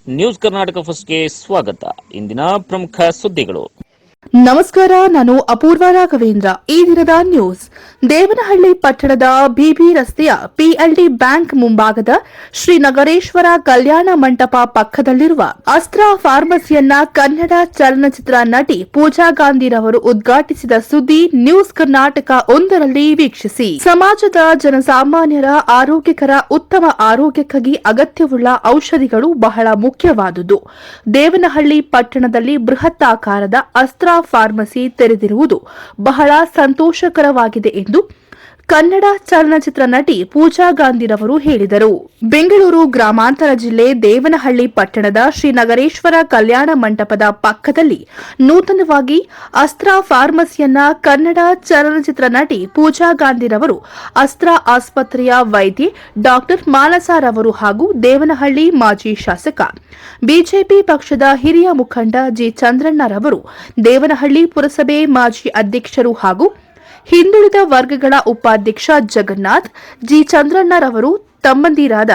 News Karnataka ಫಸ್ಟ್ಗೆ ಸ್ವಾಗತ. ಇಂದಿನ ಪ್ರಮುಖ ಸುದ್ದಿಗಳು. ನಮಸ್ಕಾರ, ನಾನು ಅಪೂರ್ವ ರಾಘವೇಂದ್ರ. ಈ ದಿನದ ನ್ಯೂಸ್. ದೇವನಹಳ್ಳಿ ಪಟ್ಟಣದ ಬಿಬಿ ರಸ್ತೆಯ ಪಿಎಲ್ಡಿ ಬ್ಯಾಂಕ್ ಮುಂಭಾಗದ ಶ್ರೀ ನಗರೇಶ್ವರ ಕಲ್ಯಾಣ ಮಂಟಪ ಪಕ್ಕದಲ್ಲಿರುವ ಅಸ್ತ್ರ ಫಾರ್ಮಸಿಯನ್ನ ಕನ್ನಡ ಚಲನಚಿತ್ರ ನಟಿ ಪೂಜಾ ಗಾಂಧಿರವರು ಉದ್ಘಾಟಿಸಿದ ಸುದ್ದಿ ನ್ಯೂಸ್ ಕರ್ನಾಟಕ ಒಂದರಲ್ಲಿ ವೀಕ್ಷಿಸಿ. ಸಮಾಜದ ಜನಸಾಮಾನ್ಯರ ಆರೋಗ್ಯಕರ ಉತ್ತಮ ಆರೋಗ್ಯಕ್ಕಾಗಿ ಅಗತ್ಯವುಳ್ಳ ಔಷಧಿಗಳು ಬಹಳ ಮುಖ್ಯವಾದುದು. ದೇವನಹಳ್ಳಿ ಪಟ್ಟಣದಲ್ಲಿ ಬೃಹತ್ತಾಕಾರದ ಅಸ್ತ್ರ ಫಾರ್ಮಸಿ ತೆರೆದಿರುವುದು ಬಹಳ ಸಂತೋಷಕರವಾಗಿದೆ ಎಂದು ಕನ್ನಡ ಚಲನಚಿತ್ರ ನಟಿ ಪೂಜಾ ಗಾಂಧಿರವರು ಹೇಳಿದರು. ಬೆಂಗಳೂರು ಗ್ರಾಮಾಂತರ ಜಿಲ್ಲೆ ದೇವನಹಳ್ಳಿ ಪಟ್ಟಣದ ಶ್ರೀ ನಗರೇಶ್ವರ ಕಲ್ಯಾಣ ಮಂಟಪದ ಪಕ್ಕದಲ್ಲಿ ನೂತನವಾಗಿ ಅಸ್ತ್ರ ಫಾರ್ಮಸಿಯನ್ನ ಕನ್ನಡ ಚಲನಚಿತ್ರ ನಟಿ ಪೂಜಾ ಗಾಂಧಿರವರು, ಅಸ್ತ್ರ ಆಸ್ಪತ್ರೆಯ ವೈದ್ಯೆ ಡಾಕ್ಟರ್ ಮಾನಸಾರವರು ಹಾಗೂ ದೇವನಹಳ್ಳಿ ಮಾಜಿ ಶಾಸಕ ಬಿಜೆಪಿ ಪಕ್ಷದ ಹಿರಿಯ ಮುಖಂಡ ಜಿ ಚಂದ್ರಣ್ಣರವರು, ದೇವನಹಳ್ಳಿ ಪುರಸಭೆ ಮಾಜಿ ಅಧ್ಯಕ್ಷರು ಹಾಗೂ ಹಿಂದುಳಿದ ವರ್ಗಗಳ ಉಪಾಧ್ಯಕ್ಷ ಜಗನ್ನಾಥ್ ಜಿ ಚಂದ್ರಣ್ಣರವರು, ತಮ್ಮಂದಿರಾದ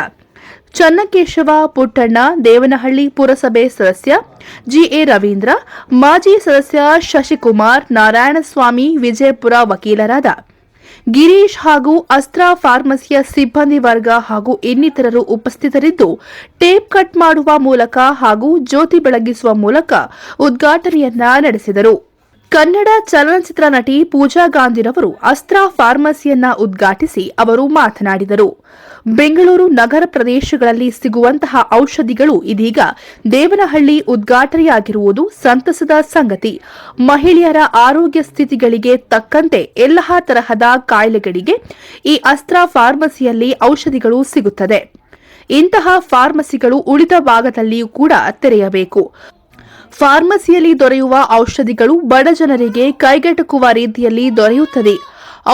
ಚನ್ನಕೇಶವ ಪುಟ್ಟಣ್ಣ, ದೇವನಹಳ್ಳಿ ಪುರಸಭೆ ಸದಸ್ಯ ಜಿಎ ರವೀಂದ್ರ, ಮಾಜಿ ಸದಸ್ಯ ಶಶಿಕುಮಾರ್, ನಾರಾಯಣಸ್ವಾಮಿ, ವಿಜಯಪುರ ವಕೀಲರಾದ ಗಿರೀಶ್ ಹಾಗೂ ಅಸ್ತ್ರ ಫಾರ್ಮಸಿಯ ಸಿಬ್ಬಂದಿ ವರ್ಗ ಹಾಗೂ ಇನ್ನಿತರರು ಉಪಸ್ಥಿತರಿದ್ದು ಟೇಪ್ ಕಟ್ ಮಾಡುವ ಮೂಲಕ ಹಾಗೂ ಜ್ಯೋತಿ ಬೆಳಗಿಸುವ ಮೂಲಕ ಉದ್ಘಾಟನೆಯನ್ನ ನಡೆಸಿದರು. ಕನ್ನಡ ಚಲನಚಿತ್ರ ನಟಿ ಪೂಜಾ ಗಾಂಧಿರವರು ಅಸ್ತ್ರ ಫಾರ್ಮಸಿಯನ್ನ ಉದ್ಘಾಟಿಸಿ ಅವರು ಮಾತನಾಡಿದರು. ಬೆಂಗಳೂರು ನಗರ ಪ್ರದೇಶಗಳಲ್ಲಿ ಸಿಗುವಂತಹ ಔಷಧಿಗಳು ಇದೀಗ ದೇವನಹಳ್ಳಿ ಉದ್ಘಾಟನೆಯಾಗಿರುವುದು ಸಂತಸದ ಸಂಗತಿ. ಮಹಿಳೆಯರ ಆರೋಗ್ಯ ಸ್ಥಿತಿಗಳಿಗೆ ತಕ್ಕಂತೆ ಎಲ್ಲ ತರಹದ ಕಾಯಿಲೆಗಳಿಗೆ ಈ ಅಸ್ತ್ರ ಫಾರ್ಮಸಿಯಲ್ಲಿ ಔಷಧಿಗಳು ಸಿಗುತ್ತದೆ. ಇಂತಹ ಫಾರ್ಮಸಿಗಳು ಉಳಿದ ಭಾಗದಲ್ಲಿಯೂ ಕೂಡ ತೆರೆಯಬೇಕು. ಫಾರ್ಮಸಿಯಲ್ಲಿ ದೊರೆಯುವ ಔಷಧಿಗಳು ಬಡ ಜನರಿಗೆ ಕೈಗೆಟುಕುವ ರೀತಿಯಲ್ಲಿ ದೊರೆಯುತ್ತದೆ.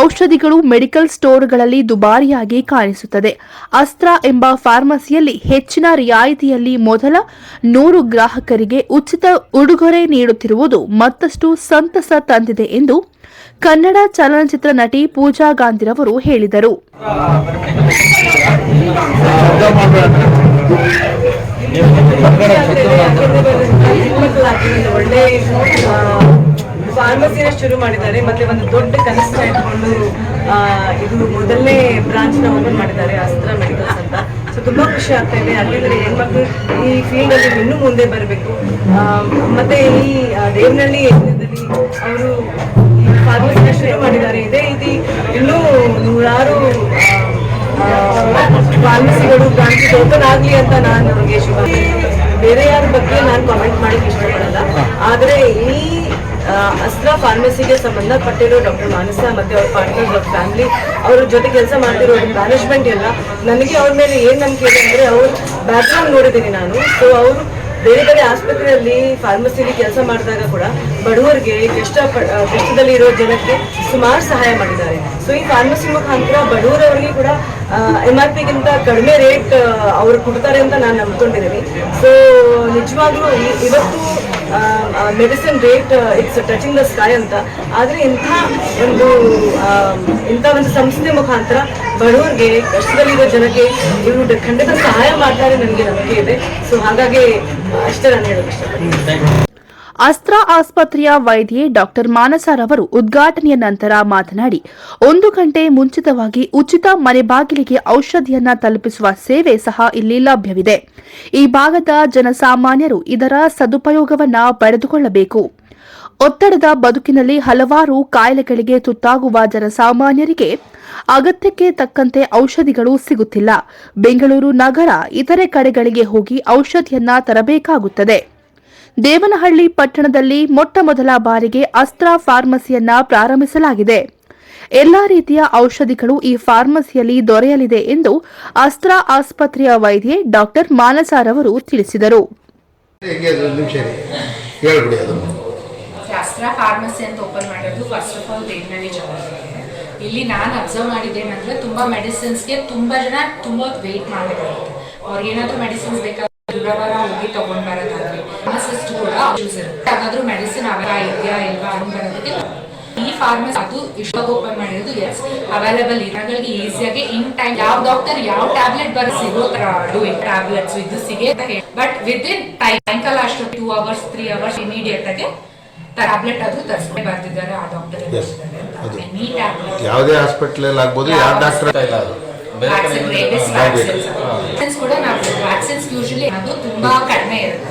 ಔಷಧಿಗಳು ಮೆಡಿಕಲ್ ಸ್ಟೋರ್ಗಳಲ್ಲಿ ದುಬಾರಿಯಾಗಿ ಕಾಣಿಸುತ್ತದೆ. ಅಸ್ತ್ರ ಎಂಬ ಫಾರ್ಮಸಿಯಲ್ಲಿ ಹೆಚ್ಚಿನ ರಿಯಾಯಿತಿಯಲ್ಲಿ ಮೊದಲ 100 ಗ್ರಾಹಕರಿಗೆ ಉಚಿತ ಉಡುಗೊರೆ ನೀಡುತ್ತಿರುವುದು ಮತ್ತಷ್ಟು ಸಂತಸ ತಂದಿದೆ ಎಂದು ಕನ್ನಡ ಚಲನಚಿತ್ರ ನಟಿ ಪೂಜಾ ಗಾಂಧಿರವರು ಹೇಳಿದರು. ಒಳ್ಳೆ ಫಾರ್ಮಸಿನ ಶುರು ಮಾಡಿದ್ದಾರೆ. ಮತ್ತೆ ಒಂದು ದೊಡ್ಡ ಕನಸನ್ನ ಇಟ್ಕೊಂಡು ಇದು ಮೊದಲನೇ ಬ್ರಾಂಚ್ ನ ಓಪನ್ ಮಾಡಿದ್ದಾರೆ, ಅಸ್ತ್ರ ಮೆಡಿಕಲ್ಸ್ ಅಂತ. ಸೊ ತುಂಬಾ ಖುಷಿ ಆಗ್ತಾ ಇದೆ. ಯಾಕೆಂದ್ರೆ ಹೆಣ್ಮಕ್ಳು ಈ ಫೀಲ್ಡ್ ಅಲ್ಲಿ ಇನ್ನೂ ಮುಂದೆ ಬರಬೇಕು. ಮತ್ತೆ ಈ ದೇವನಹಳ್ಳಿ ಏರಿಯಾದಲ್ಲಿ ಅವರು ಈ ಫಾರ್ಮಸಿನ ಶುರು ಮಾಡಿದ್ದಾರೆ. ಇದೇ ರೀತಿ ಇನ್ನೂ ನೂರಾರು ಫಾರ್ಮಸಿಗಳು ಬ್ರಾಂಚಸ್ ಓಪನ್ ಆಗ್ಲಿ ಅಂತ ನಾನು ಅವ್ರಿಗೆ ಶುಭ. ಬೇರೆ ಯಾರ ಬಗ್ಗೆ ನಾನು ಕಾಮೆಂಟ್ ಮಾಡಕ್ಕೆ ಇಷ್ಟಪಡಲ್ಲ. ಆದರೆ ಈ ಅಸ್ತ್ರ ಫಾರ್ಮಸಿಗೆ ಸಂಬಂಧಪಟ್ಟಿರೋ ಡಾಕ್ಟರ್ ಮಾನಸ ಮತ್ತೆ ಅವ್ರ ಪಾರ್ಟ್ನರ್ಸ್, ಅವ್ರ ಫ್ಯಾಮಿಲಿ, ಅವ್ರ ಜೊತೆ ಕೆಲಸ ಮಾಡ್ತಿರೋ ಮ್ಯಾನೇಜ್ಮೆಂಟ್ ಎಲ್ಲ, ನನಗೆ ಅವ್ರ ಮೇಲೆ ಏನ್ ನಂಬಿಕೆ ಇದೆ ಅಂದ್ರೆ ಅವ್ರ ಬ್ಯಾಕ್ಗ್ರೌಂಡ್ ನೋಡಿದ್ದೀನಿ ನಾನು. ಸೊ ಅವರು ಬೇರೆ ಬೇರೆ ಆಸ್ಪತ್ರೆಯಲ್ಲಿ ಫಾರ್ಮಸಿಲಿ ಕೆಲಸ ಮಾಡಿದಾಗ ಕೂಡ ಬಡವರಿಗೆ ಕಷ್ಟದಲ್ಲಿ ಇರೋ ಜನಕ್ಕೆ ಸುಮಾರು ಸಹಾಯ ಮಾಡಿದ್ದಾರೆ. ಸೊ ಈ ಫಾರ್ಮಸಿ ಮುಖಾಂತರ ಬಡವರವರಿಗೆ ಕೂಡ MRP ಗಿಂತ ಕಡಿಮೆ ರೇಟ್ ಅವ್ರು ಕೊಡ್ತಾರೆ ಅಂತ ನಾನು ನಂಬ್ಕೊಂಡಿದ್ದೀನಿ. ಸೊ ನಿಜವಾಗ್ಲೂ ಇವತ್ತು medicine rate it's touching the sky ಅಂತ. ಆದರೆ ಇಂಥ ಒಂದು ಸಂಸ್ಥೆ ಮುಖಾಂತರ ಬಡವರಿಗೆ ಕಷ್ಟದಲ್ಲಿರೋ ಜನಕ್ಕೆ ಇವರು ಖಂಡಿತ ಸಹಾಯ ಮಾಡ್ತಾರೆ, ನನಗೆ ನಂಬಿಕೆ ಇದೆ. ಸೊ ಹಾಗಾಗಿ ಅಷ್ಟೇ ನಾನು ಹೇಳೋಕೆ ಇಷ್ಟಪಡ್ತೀನಿ. ಅಸ್ತ್ರ ಆಸ್ಪತ್ರೆಯ ವೈದ್ಯೆ ಡಾಕ್ಟರ್ ಮಾನಸಾರವರು ಉದ್ಘಾಟನೆಯ ನಂತರ ಮಾತನಾಡಿ, 1 ಗಂಟೆ ಮುಂಚಿತವಾಗಿ ಉಚಿತ ಮನೆ ಬಾಗಿಲಿಗೆ ಔಷಧಿಯನ್ನ ತಲುಪಿಸುವ ಸೇವೆ ಸಹ ಇಲ್ಲಿ ಲಭ್ಯವಿದೆ. ಈ ಭಾಗದ ಜನಸಾಮಾನ್ಯರು ಇದರ ಸದುಪಯೋಗವನ್ನ ಪಡೆದುಕೊಳ್ಳಬೇಕು. ಒತ್ತಡದ ಬದುಕಿನಲ್ಲಿ ಹಲವಾರು ಕಾಯಿಲೆಗಳಿಗೆ ತುತ್ತಾಗುವ ಜನಸಾಮಾನ್ಯರಿಗೆ ಅಗತ್ಯಕ್ಕೆ ತಕ್ಕಂತೆ ಔಷಧಿಗಳು ಸಿಗುತ್ತಿಲ್ಲ. ಬೆಂಗಳೂರು ನಗರ ಇತರೆ ಕಡೆಗಳಿಗೆ ಹೋಗಿ ಔಷಧಿಯನ್ನ ತರಬೇಕಾಗುತ್ತದೆ. ದೇವನಹಳ್ಳಿ ಪಟ್ಟಣದಲ್ಲಿ ಮೊಟ್ಟಮೊದಲ ಬಾರಿಗೆ ಅಸ್ತ್ರ ಫಾರ್ಮಸಿಯನ್ನ ಪ್ರಾರಂಭಿಸಲಾಗಿದೆ. ಎಲ್ಲಾ ರೀತಿಯ ಔಷಧಿಗಳು ಈ ಫಾರ್ಮಸಿಯಲ್ಲಿ ದೊರೆಯಲಿದೆ ಎಂದು ಅಸ್ತ್ರ ಆಸ್ಪತ್ರೆಯ ವೈದ್ಯೆ ಡಾಕ್ಟರ್ ಮಾನಸಾರವರು ತಿಳಿಸಿದರು. ಅಸ್ತ್ರ ಫಾರ್ಮಸಿ ಅಂತ ಓಪನ್ ಮಾಡಿರೋದು ಫಸ್ಟ್ ಆಫ್ ಆಲ್ ದೇವನಹಳ್ಳಿ ಚೆನ್ನಾಗಿದೆ. ಇಲ್ಲಿ ನಾನು ಅಬ್ಸರ್ವ್ ಮಾಡಿದ್ದೇನೆಂದ್ರೆ ತುಂಬಾ ಮೆಡಿಸಿನ್ಸ್ಗೆ ತುಂಬಾ ಜನ ತುಂಬಾ ವೇಟ್ ಮಾಡಬೇಕಾಗುತ್ತೆ. ಅವ್ರಿಗೆ ಏನಾದರೂ ಮೆಡಿಸಿನ್ಸ್ ಬೇಕಾದ್ರೆ ದೂರವಾರ ಹೋಗಿ ತಗೊಂಡ್ ಬರೋದಾಗ್ಲಿ, ಫಾರ್ಮಸಿಸ್ಟ್ ಕೂಡ ಹಾಗಾದ್ರೂ ಮೆಡಿಸಿನ್ ಇದೆಯಾ ಇಲ್ವಾ ಅಂತ ಬರೋದಕ್ಕೆ ಈ ಫಾರ್ಮಸಿ ಅದು ಇಷ್ಟೊಂದು ಓಪನ್ ಮಾಡಿರೋದು ಎಸ್ ಅವೈಲೇಬಲ್ ಇರೋಗಳಿಗೆ ಈಸಿಯಾಗಿ ಇನ್ ಟೈಮ್ ಯಾವ ಡಾಕ್ಟರ್ ಯಾವ ಟ್ಯಾಬ್ಲೆಟ್ ಬರೋ ಸಿಗೋ ಟ್ಯಾಬ್ಲೆಟ್ಸ್ ಇದು ಸಿಗೆ ಅಂತ ಹೇಳಿ ಬಟ್ ವಿತ್ ಇನ್ ಟೈಮ್ ಸಾಯಂಕಾಲ ಅಷ್ಟು 2 hours 3 hours ಇಮಿಡಿಯೇಟ್ ಆಗಿ ಟ್ಯಾಬ್ಲೆಟ್ ಅದು ತರಿಸ್ಕೊಂಡು ಬರ್ತಿದ್ದಾರೆ ಆ ಡಾಕ್ಟರ್ ಎನಿ ಟ್ಯಾಬ್ಲೆಟ್ ಯಾವುದೇ ಹಾಸ್ಪಿಟಲ್ ಆಗ್ಬೋದು ಯಾವ ಡಾಕ್ಟರ್ ಇಲ್ಲ ಅದು ವ್ಯಾಕ್ಸಿನ್ಸ್ ಕೂಡ ನಾವು ವ್ಯಾಕ್ಸಿನ್ಸ್ ಯೂಶಲಿ ಅದು ತುಂಬಾ ಕಡಿಮೆ ಇರುತ್ತೆ.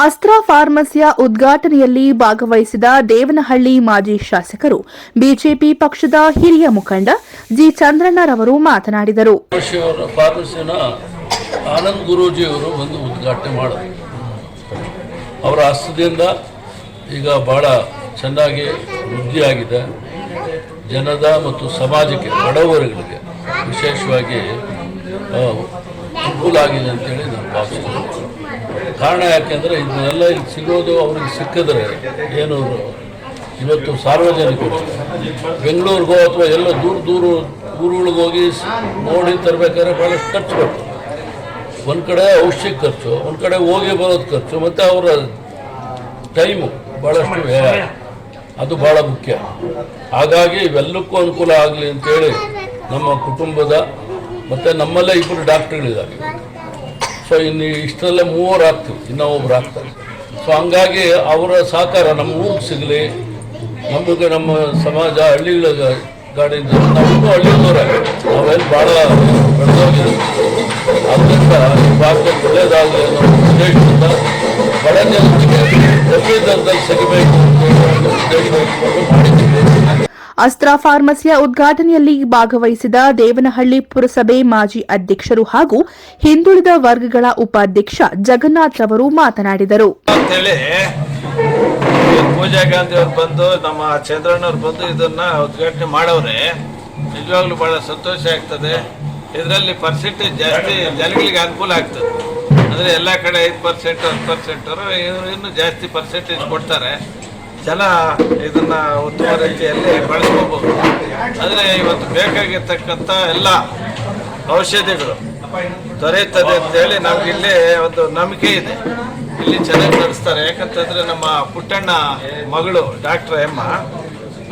ಅಸ್ತ್ರಾ ಫಾರ್ಮಸಿಯ ಉದ್ಘಾಟನೆಯಲ್ಲಿ ಭಾಗವಹಿಸಿದ ದೇವನಹಳ್ಳಿ ಮಾಜಿ ಶಾಸಕರು ಬಿಜೆಪಿ ಪಕ್ಷದ ಹಿರಿಯ ಮುಖಂಡ ಜಿ ಚಂದ್ರಣ್ಣರವರು ಮಾತನಾಡಿದರು. ಫಾರ್ಮಸಿನ ಆನಂದ್ ಗುರೂಜಿಯವರು ಒಂದು ಉದ್ಘಾಟನೆ ಮಾಡಿದರು. ಅವರ ಹಸ್ತದಿಂದ ಈಗ ಬಹಳ ಚೆನ್ನಾಗಿ ವೃದ್ಧಿಯಾಗಿದೆ. ಜನದ ಮತ್ತು ಸಮಾಜಕ್ಕೆ ಬಡವರುಗಳಿಗೆ ವಿಶೇಷವಾಗಿ ಅನುಕೂಲ ಆಗಿದೆ ಅಂತೇಳಿ ನಾನು ಭಾವಿಸ್ತೀನಿ. ಕಾರಣ ಯಾಕೆಂದರೆ ಇದನ್ನೆಲ್ಲ ಇಲ್ಲಿ ಸಿಗೋದು ಅವ್ರಿಗೆ ಸಿಕ್ಕಿದ್ರೆ ಏನು ಇವತ್ತು ಸಾರ್ವಜನಿಕರು ಬೆಂಗಳೂರಿಗೋ ಅಥವಾ ಎಲ್ಲ ದೂರ ಊರುಗಳಿಗೆ ಹೋಗಿ ನೋಡಿ ತರಬೇಕಾದ್ರೆ ಭಾಳಷ್ಟು ಖರ್ಚು ಬರ್ತದೆ. ಒಂದು ಕಡೆ ಔಷಧಿ ಖರ್ಚು, ಒಂದು ಕಡೆ ಹೋಗಿ ಬರೋದು ಖರ್ಚು, ಮತ್ತು ಅವರ ಟೈಮು ಭಾಳಷ್ಟು ವ್ಯಯ. ಅದು ಭಾಳ ಮುಖ್ಯ. ಹಾಗಾಗಿ ಇವೆಲ್ಲಕ್ಕೂ ಅನುಕೂಲ ಆಗಲಿ ಅಂತೇಳಿ ನಮ್ಮ ಕುಟುಂಬದ ಮತ್ತು ನಮ್ಮಲ್ಲೇ 2 ಡಾಕ್ಟ್ರುಗಳಿದ್ದಾರೆ. ಸೊ ಇನ್ನು ಇಷ್ಟರಲ್ಲೇ 3 ಆಗ್ತೀವಿ, ಇನ್ನೂ ಒಬ್ರು ಆಗ್ತಾರೆ. ಸೊ ಹಂಗಾಗಿ ಅವರ ಸಹಕಾರ ನಮ್ಮ ಊರಿಗೆ ಸಿಗಲಿ, ನಮಗೆ ನಮ್ಮ ಸಮಾಜ ಹಳ್ಳಿಗಳ ಗಾಡಿಯಿಂದ ನಮಗೂ ಹಳ್ಳಿಯವರೇ ನಾವೆಲ್ಲಿ ಭಾಳ ಬೆಳೆದೋಗಿದ್ದೀವಿ. ಆದ್ದರಿಂದ ಈ ಭಾಗದಲ್ಲಿ ಒಳ್ಳೆಯದಾಗಲಿ ಅನ್ನೋ ಉದ್ದೇಶದಿಂದ ಬಡ ಜನರಿಗೆ ಕಮ್ಮಿ ದರದಲ್ಲಿ ಸಿಗಬೇಕು ಅಂತ ಹೇಳಿ ಉದ್ದೇಶ ಇಟ್ಕೊಂಡು ಮಾಡಿದ್ದೀವಿ. ಅಸ್ತ್ರ ಫಾರ್ಮಸಿಯ ಉದ್ಘಾಟನೆಯಲ್ಲಿ ಭಾಗವಹಿಸಿದ ದೇವನಹಳ್ಳಿ ಪುರಸಭೆ ಮಾಜಿ ಅಧ್ಯಕ್ಷರು ಹಾಗೂ ಹಿಂದುಳಿದ ವರ್ಗಗಳ ಉಪಾಧ್ಯಕ್ಷ ಜಗನ್ನಾಥ್ ರವರು ಮಾತನಾಡಿದರು. ಪೂಜಾ ಗಾಂಧಿ ಅವ್ರು ಬಂದು ನಮ್ಮ ಚಂದ್ರಣ್ಣವ್ರು ಬಂದು ಇದನ್ನ ಉದ್ಘಾಟನೆ ಮಾಡವ್ರೆ. ನಿಜವಾಗ್ಲೂ ಬಹಳ ಸಂತೋಷ ಆಗ್ತದೆ. ಇದರಲ್ಲಿ ಪರ್ಸೆಂಟೇಜ್ ಜಾಸ್ತಿ ಜನಗಳಿಗೆ ಅನುಕೂಲ ಆಗ್ತದೆ. ಅಂದರೆ ಎಲ್ಲ ಕಡೆ 5% 10% ಇವರು ಇನ್ನೂ ಜಾಸ್ತಿ ಪರ್ಸೆಂಟೇಜ್ ಕೊಡ್ತಾರೆ. ಜನ ಇದನ್ನ ಉತ್ತಮ ರೀತಿಯಲ್ಲಿ ಬಳಸ್ಕೋಬಹುದು. ಆದರೆ ಇವತ್ತು ಬೇಕಾಗಿರ್ತಕ್ಕಂಥ ಎಲ್ಲ ಔಷಧಿಗಳು ದೊರೆಯುತ್ತದೆ ಅಂತೇಳಿ ನಮಗಿಲ್ಲಿ ಒಂದು ನಂಬಿಕೆ ಇದೆ. ಇಲ್ಲಿ ಚೆನ್ನಾಗಿ ನಡೆಸ್ತಾರೆ. ಯಾಕಂತಂದರೆ ನಮ್ಮ ಪುಟ್ಟಣ್ಣ ಮಗಳು ಡಾಕ್ಟರ್ ಎಮ್ಮ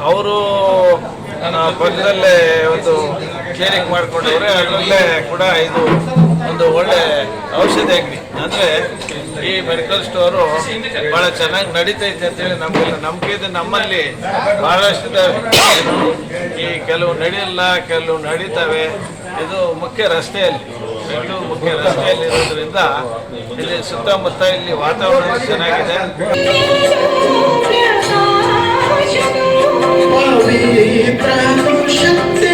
ಅವರು ಪಕ್ಕದಲ್ಲೇ ಒಂದು ಕ್ಲಿನಿಕ್ ಮಾಡ್ಕೊಂಡವ್ರೆ. ಅದರಲ್ಲೇ ಕೂಡ ಇದು ಒಂದು ಒಳ್ಳೆ ಔಷಧಿ ಅಂಗಡಿ. ಅಂದರೆ ಈ ಮೆಡಿಕಲ್ ಸ್ಟೋರು ಭಾಳ ಚೆನ್ನಾಗಿ ನಡೀತೈತೆ ಅಂತೇಳಿ ನಮಗೆಲ್ಲ ನಂಬಿಕೆ ಇದೆ. ನಮ್ಮಲ್ಲಿ ಬಹಳಷ್ಟು ಈ ಕೆಲವು ನಡೆಯಲ್ಲ, ಕೆಲವು ನಡೀತವೆ. ಇದು ಮುಖ್ಯ ರಸ್ತೆಯಲ್ಲಿ, ಬೆಂಗಳೂರು ಮುಖ್ಯ ರಸ್ತೆಯಲ್ಲಿ ಇರೋದ್ರಿಂದ ಇಲ್ಲಿ ಸುತ್ತಮುತ್ತ ಇಲ್ಲಿ ವಾತಾವರಣ ಚೆನ್ನಾಗಿದೆ. ಪವಿತ್ರ ಶಕ್ತಿ